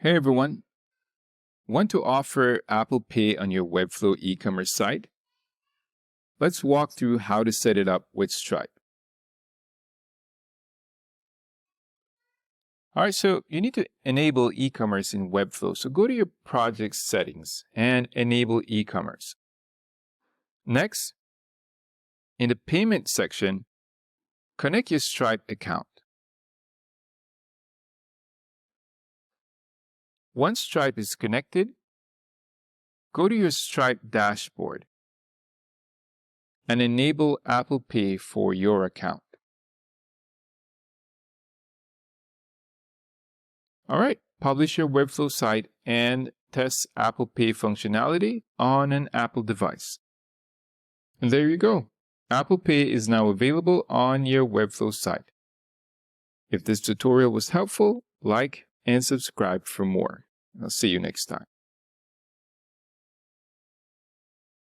Hey everyone, want to offer Apple Pay on your Webflow e-commerce site? Let's walk through how to set it up with Stripe. Alright, so you need to enable e-commerce in Webflow. So go to your project settings and enable e-commerce. Next, in the payment section, connect your Stripe account. Once Stripe is connected, go to your Stripe dashboard and enable Apple Pay for your account. All right, publish your Webflow site and test Apple Pay functionality on an Apple device. And there you go. Apple Pay is now available on your Webflow site. If this tutorial was helpful, like and subscribe for more. I'll see you next time.